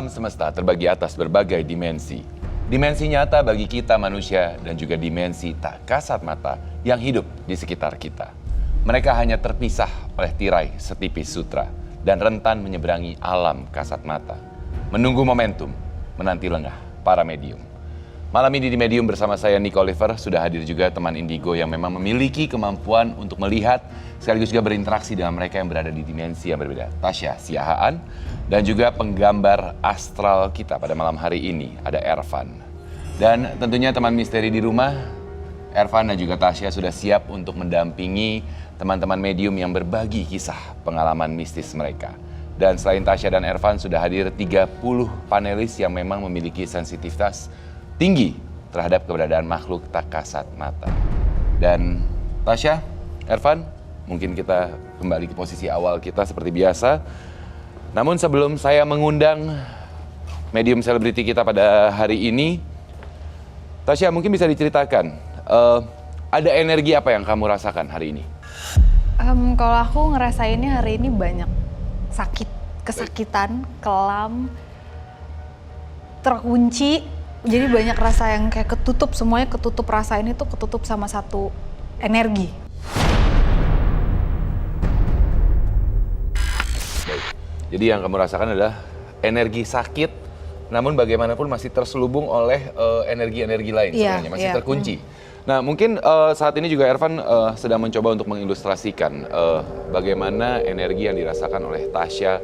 Alam semesta terbagi atas berbagai dimensi. Dimensi nyata bagi kita manusia dan juga dimensi tak kasat mata yang hidup di sekitar kita. Mereka hanya terpisah oleh tirai setipis sutra dan rentan menyeberangi alam kasat mata. Menunggu momentum, menanti lengah para medium. Malam ini di Medium bersama saya Nick Oliver, sudah hadir juga teman Indigo yang memang memiliki kemampuan untuk melihat sekaligus juga berinteraksi dengan mereka yang berada di dimensi yang berbeda. Tasya Siahaan dan juga penggambar astral kita pada malam hari ini ada Ervan. Dan tentunya teman misteri di rumah, Ervan dan juga Tasya sudah siap untuk mendampingi teman-teman medium yang berbagi kisah pengalaman mistis mereka. Dan selain Tasya dan Ervan sudah hadir 30 panelis yang memang memiliki sensitivitas tinggi terhadap keberadaan makhluk tak kasat mata. Dan Tasya, Ervan, mungkin kita kembali ke posisi awal kita seperti biasa. Namun sebelum saya mengundang medium selebriti kita pada hari ini, Tasya mungkin bisa diceritakan, ada energi apa yang kamu rasakan hari ini? Kalau aku ngerasainnya hari ini banyak sakit, kesakitan, kelam, terkunci. Jadi banyak rasa yang kayak ketutup, semuanya ketutup, rasa ini tuh ketutup sama satu energi. Jadi yang kamu rasakan adalah energi sakit, namun bagaimanapun masih terselubung oleh energi-energi lain sebenarnya, masih terkunci. Nah mungkin saat ini juga Ervan sedang mencoba untuk mengilustrasikan bagaimana energi yang dirasakan oleh Tasya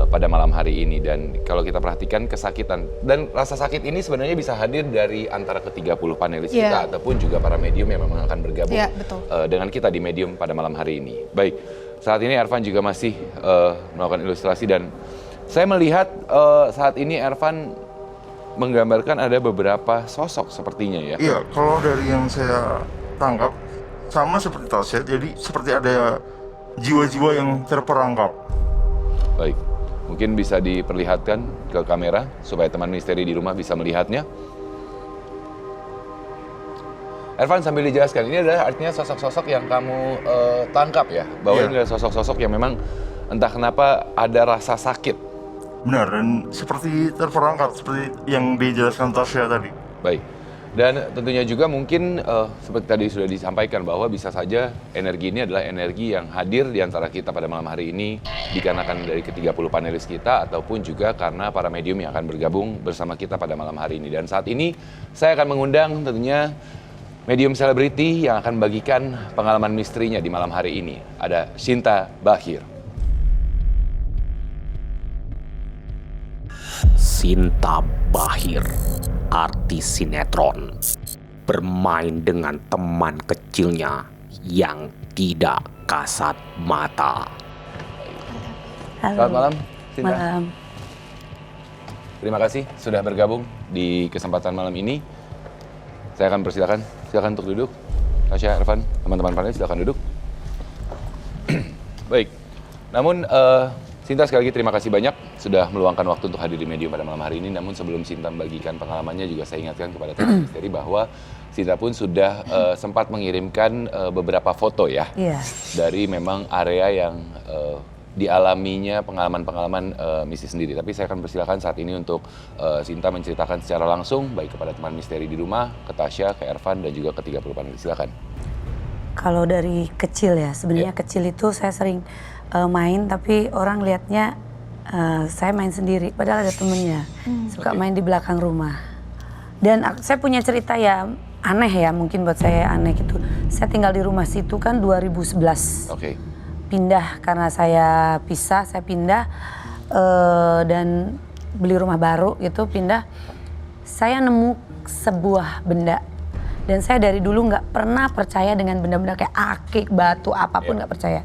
pada malam hari ini. Dan kalau kita perhatikan kesakitan, dan rasa sakit ini sebenarnya bisa hadir dari antara ke-30 panelis kita ataupun juga para medium yang memang akan bergabung dengan kita di Medium pada malam hari ini. Baik, saat ini Ervan juga masih melakukan ilustrasi dan saya melihat saat ini Ervan menggambarkan ada beberapa sosok sepertinya ya. Iya, kalau dari yang saya tangkap sama seperti Tasya, jadi seperti ada jiwa-jiwa yang terperangkap. Baik, mungkin bisa diperlihatkan ke kamera supaya teman misteri di rumah bisa melihatnya. Ervan sambil dijelaskan, ini adalah artinya sosok-sosok yang kamu tangkap ya, bahwa ini adalah sosok-sosok yang memang entah kenapa ada rasa sakit. Benar, dan seperti terperangkap, seperti yang dijelaskan Tasya tadi. Baik, dan tentunya juga mungkin seperti tadi sudah disampaikan bahwa bisa saja energi ini adalah energi yang hadir di antara kita pada malam hari ini dikarenakan dari ke-30 panelis kita ataupun juga karena para medium yang akan bergabung bersama kita pada malam hari ini. Dan saat ini saya akan mengundang tentunya medium selebriti yang akan membagikan pengalaman misterinya di malam hari ini. Ada Shinta Bahir. Shinta Bahir, artis sinetron, bermain dengan teman kecilnya yang tidak kasat mata. Halo. Selamat malam, Shinta. Malam. Terima kasih sudah bergabung di kesempatan malam ini. Saya akan persilakan, silakan untuk duduk. Tasya, Ervan, teman-teman panel silakan duduk. Baik, namun Shinta sekali lagi terima kasih banyak sudah meluangkan waktu untuk hadir di Medium pada malam hari ini. Namun sebelum Shinta membagikan pengalamannya juga saya ingatkan kepada teman misteri bahwa Shinta pun sudah sempat mengirimkan beberapa foto ya dari memang area yang dialaminya pengalaman-pengalaman mistis sendiri. Tapi saya akan persilakan saat ini untuk Shinta menceritakan secara langsung baik kepada teman misteri di rumah, ke Tasya, ke Ervan dan juga ke 30 panelis. Silakan. Kalau dari kecil ya, sebenarnya kecil itu saya sering main tapi orang lihatnya saya main sendiri, padahal ada temennya suka main di belakang rumah. Dan saya punya cerita ya aneh ya, mungkin buat saya aneh gitu. Saya tinggal di rumah situ kan 2011. Pindah karena saya pisah, saya pindah dan beli rumah baru gitu, pindah. Saya nemu sebuah benda dan saya dari dulu nggak pernah percaya dengan benda-benda kayak akik, batu, apapun nggak percaya.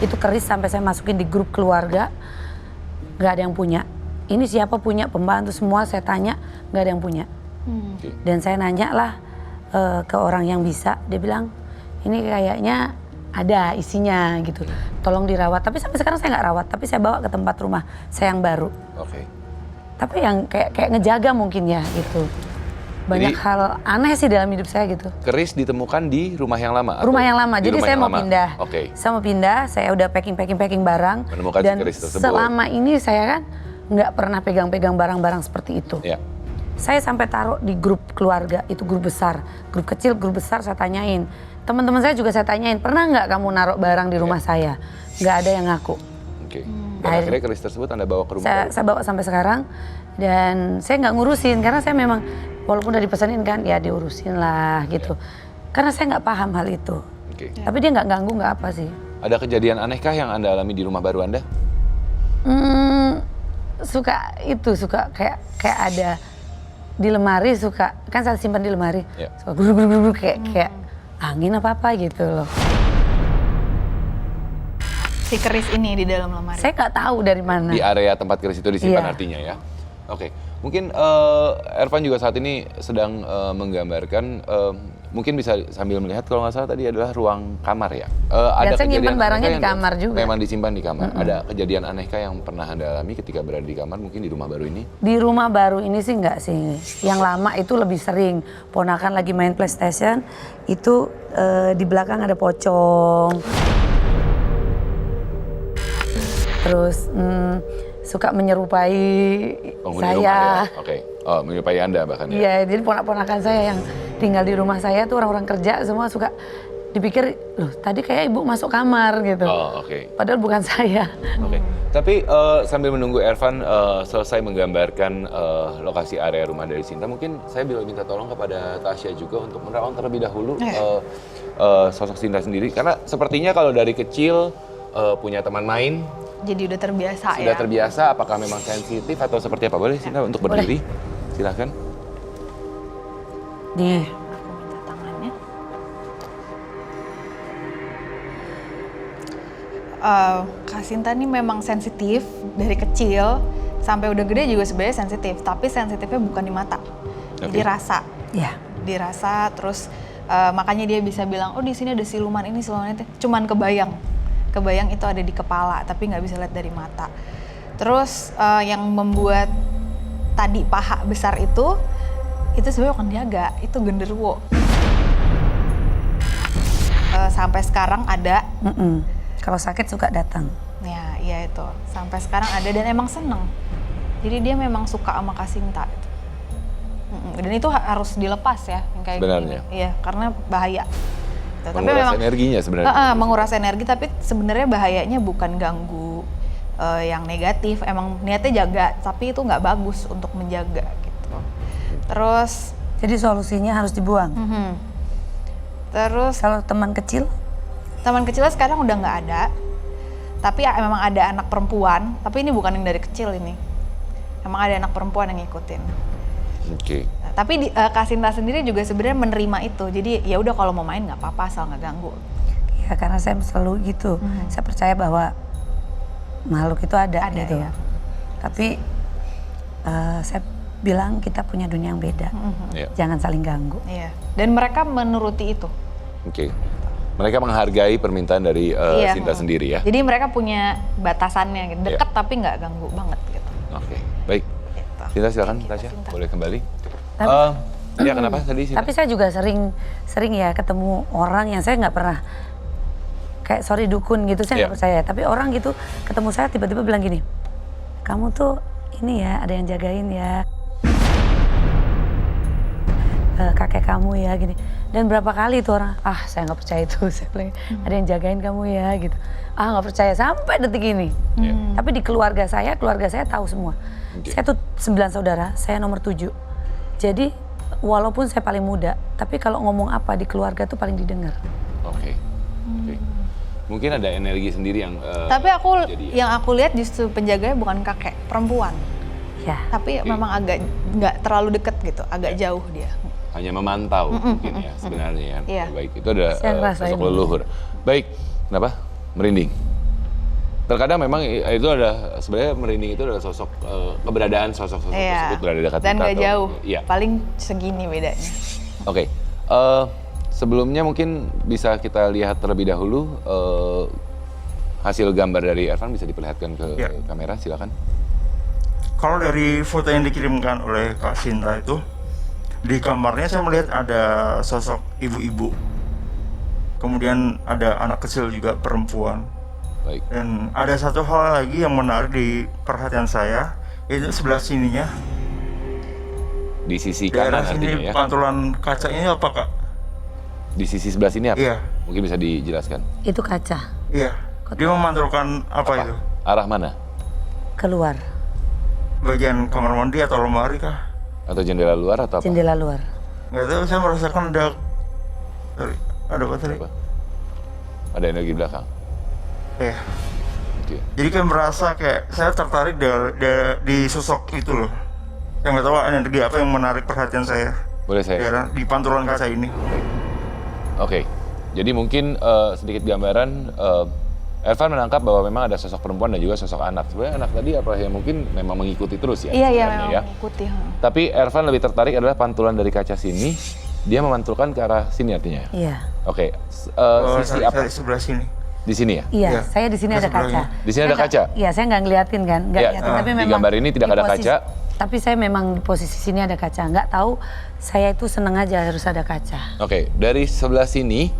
Itu keris sampai saya masukin di grup keluarga, nggak ada yang punya. Ini siapa punya, pembantu semua saya tanya, nggak ada yang punya. Dan saya nanya lah ke orang yang bisa, dia bilang ini kayaknya ada isinya gitu, tolong dirawat. Tapi sampai sekarang saya nggak rawat, tapi saya bawa ke tempat rumah saya yang baru. Tapi yang kayak ngejaga mungkin ya gitu. Banyak hal aneh sih dalam hidup saya gitu. Keris ditemukan di rumah yang lama? Rumah yang lama, jadi saya mau pindah. Oke. Saya mau pindah, saya udah packing barang. Menemukan dan keris tersebut. selama ini saya kan nggak pernah pegang-pegang barang-barang seperti itu. Ya. Saya sampai taruh di grup keluarga, itu grup besar. Grup kecil, grup besar saya tanyain. Teman-teman saya juga saya tanyain, pernah nggak kamu naruh barang di rumah saya? Nggak ada yang ngaku. Oke. Dan akhirnya keris tersebut Anda bawa ke rumah baru? Saya bawa sampai sekarang dan saya nggak ngurusin karena saya memang walaupun udah dipesanin kan ya diurusin lah gitu. Karena saya nggak paham hal itu. Oke. Tapi dia nggak ganggu, nggak apa sih. Ada kejadian anehkah yang Anda alami di rumah baru Anda? Suka kayak ada di lemari, suka kan saya simpan di lemari, Ya. suka guru kayak angin apa gitu loh. Si keris ini di dalam lemari. Saya nggak tahu dari mana. Di area tempat keris itu disimpan Iya. artinya ya? Oke, mungkin Ervan juga saat ini sedang menggambarkan, mungkin bisa sambil melihat kalau nggak salah tadi adalah ruang kamar ya? Dan saya nyimpan kejadian barangnya anehkah di yang kamar juga. Memang disimpan di kamar. Ada kejadian anehkah yang pernah Anda alami ketika berada di kamar mungkin di rumah baru ini? Di rumah baru ini sih nggak sih. Yang lama itu lebih sering. Ponakan lagi main PlayStation, itu di belakang ada pocong. Terus suka menyerupai Penghuni saya. rumah ya? Oke. Oh, menyerupai Anda bahkan ya? Iya, jadi ponakan saya yang tinggal di rumah saya tuh orang-orang kerja semua suka dipikir, loh tadi kayak ibu masuk kamar gitu. Oh, oke. Padahal bukan saya. Oke. Tapi sambil menunggu Ervan selesai menggambarkan lokasi area rumah dari Sinta, mungkin saya bila minta tolong kepada Tasya juga untuk menerawang terlebih dahulu sosok Sinta sendiri. Karena sepertinya kalau dari kecil punya teman main, Jadi udah terbiasa sudah ya. terbiasa, apakah memang sensitif atau seperti apa? Boleh Sinta untuk berdiri? Silahkan. Nih, Aku minta tangannya. Kak Sinta nih memang sensitif dari kecil sampai udah gede juga sebenarnya sensitif, tapi sensitifnya bukan di mata, jadi Oke. rasa, ya. dirasa terus makanya dia bisa bilang, oh di sini ada siluman ini, siluman itu, cuman kebayang itu ada di kepala, tapi nggak bisa lihat dari mata. Terus yang membuat tadi paha besar itu sebenarnya bukan niaga, itu genderuwo. Sampai sekarang ada. Kalau sakit suka datang. Ya, iya itu. Sampai sekarang ada dan emang seneng. Jadi dia memang suka sama Kak Sinta. Dan itu harus dilepas ya, yang kayak Sebenarnya. gini. Iya, karena bahaya. Gitu. Menguras energinya sebenarnya. Menguras energi, tapi sebenarnya bahayanya bukan ganggu yang negatif. Emang niatnya jaga, tapi itu nggak bagus untuk menjaga gitu. Terus, Jadi solusinya harus dibuang. terus Kalau teman kecil, teman kecilnya sekarang udah nggak ada. Tapi ya, memang ada anak perempuan, tapi ini bukan yang dari kecil ini. Emang ada anak perempuan yang ngikutin. Oke. Nah, tapi Kak Sinta sendiri juga sebenarnya menerima itu. Jadi ya udah kalau mau main nggak apa-apa asal nggak ganggu. ya karena saya selalu gitu. Saya percaya bahwa makhluk itu ada gitu. ya. Tapi saya bilang kita punya dunia yang beda. Iya. Jangan saling ganggu. Iya. Dan mereka menuruti itu. Oke. Mereka menghargai permintaan dari Iya. Sinta sendiri ya? Jadi mereka punya batasannya, gitu. Dekat tapi nggak ganggu banget gitu. Oke, baik. Gitu. Sinta silakan, Kita Tasya, Sinta. boleh kembali. Tapi- Ya kenapa tadi Sinta? Tapi saya juga sering ya ketemu orang yang saya nggak pernah kayak sorry dukun gitu, saya nggak Iya. percaya. Tapi orang gitu ketemu saya tiba-tiba bilang gini, kamu tuh ini ya ada yang jagain ya, kakek kamu ya gini. Dan berapa kali itu orang, saya nggak percaya itu, saya bilang ada yang jagain kamu ya gitu. Nggak percaya sampai detik ini. Iya. Tapi di keluarga saya tahu semua. Oke. Saya tuh 9 saudara, saya nomor 7. Jadi walaupun saya paling muda, tapi kalau ngomong apa di keluarga tuh paling didengar. Oke. Oke. Mungkin ada energi sendiri yang Tapi jadi ya. yang aku lihat justru penjaganya bukan kakek, perempuan. Ya. Tapi memang agak nggak terlalu deket gitu, agak jauh dia. hanya memantau mungkin ya sebenarnya ya. Iya. Baik, itu ada Saya ngerasain. sosok leluhur. Baik, kenapa? Merinding. Terkadang memang itu ada sebenarnya merinding itu adalah sosok keberadaan sosok-sosok tersebut berada dekat Dan kita nggak atau- jauh, Iya. paling segini bedanya. Oke. Sebelumnya mungkin bisa kita lihat terlebih dahulu hasil gambar dari Ervan bisa diperlihatkan ke Ya. kamera, silakan. Kalau dari foto yang dikirimkan oleh Kak Sinta itu, di kamarnya saya melihat ada sosok ibu-ibu. Kemudian ada anak kecil juga perempuan. Baik. Dan ada satu hal lagi yang menarik di perhatian saya, Itu sebelah sininya. Di sisi Daerah kanan artinya sini ya. pantulan kacanya apa kak? Di sisi sebelah sini apa? Iya. Mungkin bisa dijelaskan. Itu kaca Iya. Dia memantulkan apa itu? Arah mana? keluar, Bagian kamar mandi atau lemari kah? Atau jendela luar atau apa? jendela luar. Nggak tahu, saya merasakan ada apa tadi? Apa? Ada energi belakang. Iya. Oke. Jadi kayak merasa kayak saya tertarik di sosok itu loh. Yang nggak tahu energi apa yang menarik perhatian saya. Boleh saya? Daerah di pantulan kaca ini. Oke. Jadi mungkin sedikit gambaran Ervan menangkap bahwa memang ada sosok perempuan dan juga sosok anak. Sebenarnya anak tadi apa yang mungkin memang mengikuti terus ya? Iya, iya, sebenarnya memang ya. mengikuti. Tapi Ervan lebih tertarik adalah pantulan dari kaca sini. Dia memantulkan ke arah sini artinya. Iya. Oke. Sisi Saya apa? di sebelah sini. Di sini ya? Iya, Iya. saya di sini Di ada sebelahnya. kaca. Di sini ada Saya nggak- kaca? Iya, saya nggak ngeliatin kan, nggak Iya, ngeliatin. Tapi di memang gambar ini tidak di ada posisi- kaca. Tapi saya memang di posisi sini ada kaca. Nggak tahu, saya itu seneng aja harus ada kaca. Oke. Dari sebelah sini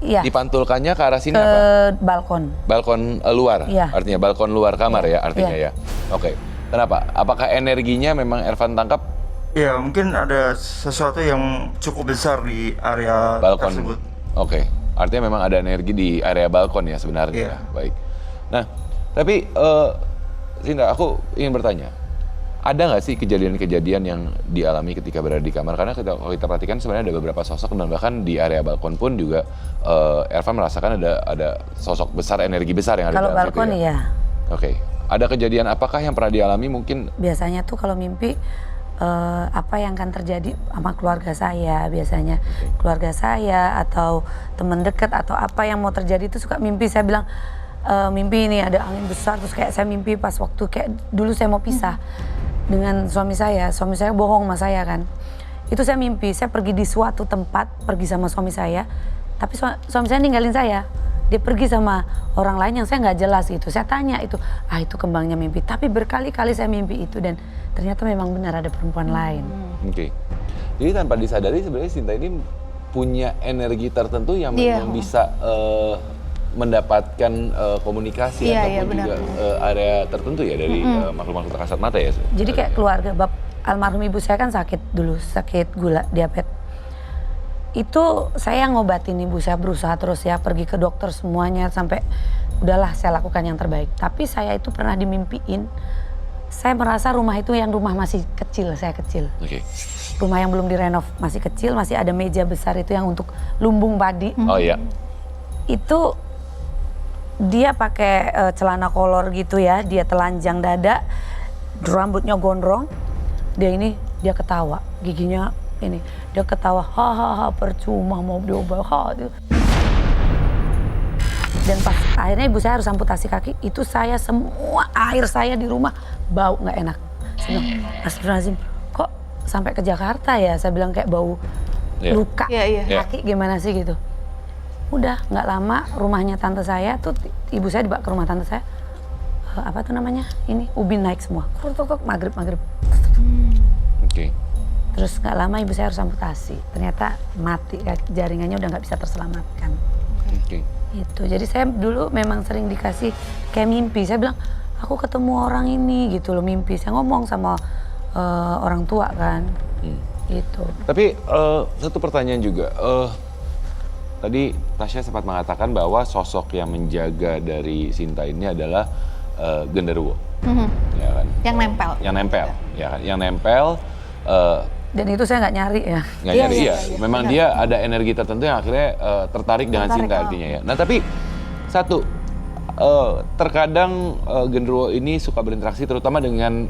Iya, dipantulkannya ke arah sini ke apa? balkon. Balkon luar, Iya. artinya balkon luar kamar ya, artinya Iya. ya. Oke, kenapa? Apakah energinya memang Ervan tangkap Ya mungkin ada sesuatu yang cukup besar di area balkon? tersebut. Oke, artinya memang ada energi di area balkon ya sebenarnya. Iya. Baik. Nah, tapi Sinta, aku ingin bertanya, ada nggak sih kejadian-kejadian yang dialami ketika berada di kamar? Karena kalau kita perhatikan sebenarnya ada beberapa sosok dan bahkan di area balkon pun juga Ervan merasakan ada sosok besar, energi besar yang ada Kalau di dalam balkon situ ya. iya. Oke, ada kejadian apakah yang pernah dialami mungkin? Biasanya tuh kalau mimpi apa yang akan terjadi sama keluarga saya biasanya. Keluarga saya atau teman dekat atau apa yang mau terjadi itu suka mimpi. Saya bilang mimpi ini ada angin besar, terus kayak saya mimpi pas waktu kayak dulu saya mau pisah dengan suami saya bohong sama saya kan. Itu saya mimpi, saya pergi di suatu tempat, pergi sama suami saya, tapi suami saya ninggalin saya. Dia pergi sama orang lain yang saya nggak jelas gitu. Saya tanya itu kembangnya mimpi. Tapi berkali-kali saya mimpi itu dan ternyata memang benar ada perempuan lain. Oke. Jadi tanpa disadari sebenarnya Sinta ini punya energi tertentu yang Iya. memang bisa mendapatkan komunikasi Iya, ataupun iya, benar. juga area tertentu ya dari makhluk-makhluk tak kasat mata ya. Jadi kayak keluarga, almarhum ibu saya kan sakit dulu, sakit gula, diabetes. Itu saya ngobatin ibu saya, berusaha terus ya, pergi ke dokter semuanya sampai udahlah saya lakukan yang terbaik. Tapi saya itu pernah dimimpiin, saya merasa rumah itu yang rumah masih kecil, saya kecil. Oke. Rumah yang belum direnov, masih kecil, masih ada meja besar itu yang untuk lumbung padi. Oh iya. Itu dia pakai celana kolor gitu ya, dia telanjang dada, rambutnya gondrong, dia ketawa, giginya ini, dia ketawa, hahaha percuma mau diubah, dan pas akhirnya ibu saya harus amputasi kaki, itu saya semua air saya di rumah bau nggak enak. Saya bilang, astagfirullahaladzim, kok sampai ke Jakarta ya? Saya bilang kayak bau Iya. luka Iya, iya. kaki gimana sih gitu. Udah nggak lama rumahnya tante saya tuh, ibu saya dibawa ke rumah tante saya, apa tuh namanya ini, ubin naik semua, maghrib. Oke. Terus nggak lama ibu saya harus amputasi, ternyata mati, jaringannya udah nggak bisa terselamatkan. Oke. Itu jadi saya dulu memang sering dikasih kayak mimpi. Saya bilang aku ketemu orang ini gitu loh, mimpi. Saya ngomong sama orang tua kan, gitu. Tapi satu pertanyaan juga. Tadi Tasya sempat mengatakan bahwa sosok yang menjaga dari Sinta ini adalah genderuwo, ya kan? Yang nempel. Yang nempel, ya kan? Yang nempel. Dan itu saya nggak nyari ya. Nggak Iya, nyari, iya, iya. iya, Memang benar. dia ada energi tertentu yang akhirnya tertarik dengan Tertarik, Sinta artinya ya. Nah tapi satu, terkadang genderuwo ini suka berinteraksi terutama dengan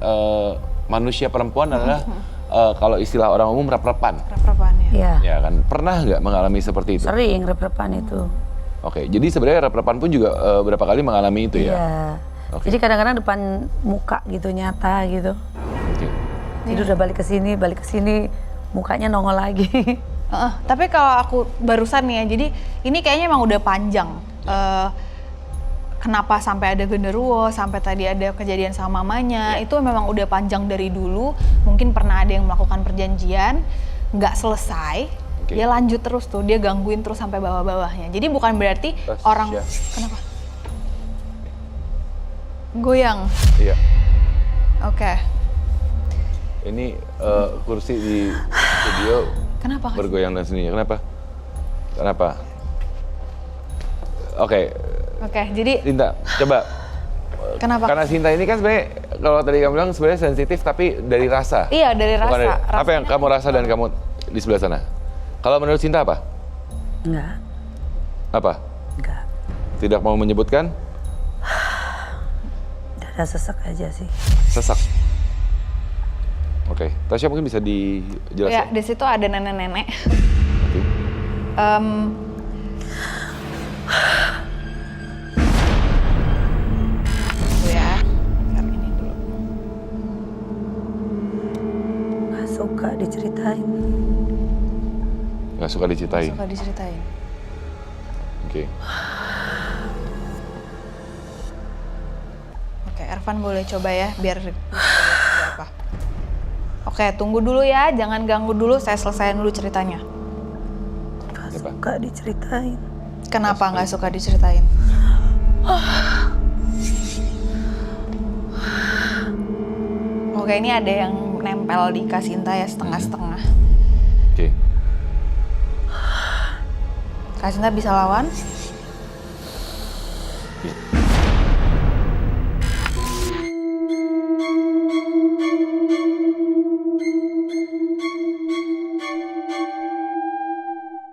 manusia perempuan adalah kalau istilah orang umum rep-repan. Rep-repan ya. Iya, Ya kan, pernah nggak mengalami seperti itu? sering rep-repan itu. Oke, jadi sebenarnya rep-repan pun juga berapa kali mengalami itu ya? Iya. Oke. Jadi kadang-kadang depan muka gitu, nyata gitu. Oke. Jadi udah balik ke sini, mukanya nongol lagi. Tapi kalau aku barusan nih ya, jadi ini kayaknya emang udah panjang. Kenapa sampai ada genderuwo, sampai tadi ada kejadian sama mamanya, itu memang udah panjang dari dulu. Mungkin pernah ada yang melakukan perjanjian, nggak selesai, Oke. dia lanjut terus tuh, dia gangguin terus sampai bawah-bawahnya. Jadi bukan berarti Tasya. orang, kenapa? Goyang, Iya. oke. Ini kursi di studio Kenapa? Kak? bergoyang dan sendirinya. Kenapa? Oke, Jadi Sinta, coba. kenapa? Karena Sinta ini kan sebenarnya kalau tadi kamu bilang sebenarnya sensitif tapi dari rasa. Iya, dari Bukan rasa. apa yang kamu rasa dan kamu di sebelah sana? Kalau menurut Sinta apa? Enggak, Apa? enggak. Tidak mau menyebutkan? Dada sesek aja sih. Sesak. Oke, Tasya mungkin bisa Ya, dijelaskan. di situ ada nenek-nenek. Oke. Tuh ya, share ini dulu. Nggak suka diceritain. Nggak suka diceritain. Suka diceritain. Oke. Oke, Ervan boleh coba ya, biar bisa lihat ada apa. Oke, tunggu dulu ya, jangan ganggu dulu, saya selesaiin dulu ceritanya. Nggak Apa? suka diceritain. Kenapa nggak suka diceritain? Oke, ini ada yang nempel di Kak Sinta ya, setengah-setengah. Oke. Kak Sinta bisa lawan? Oke.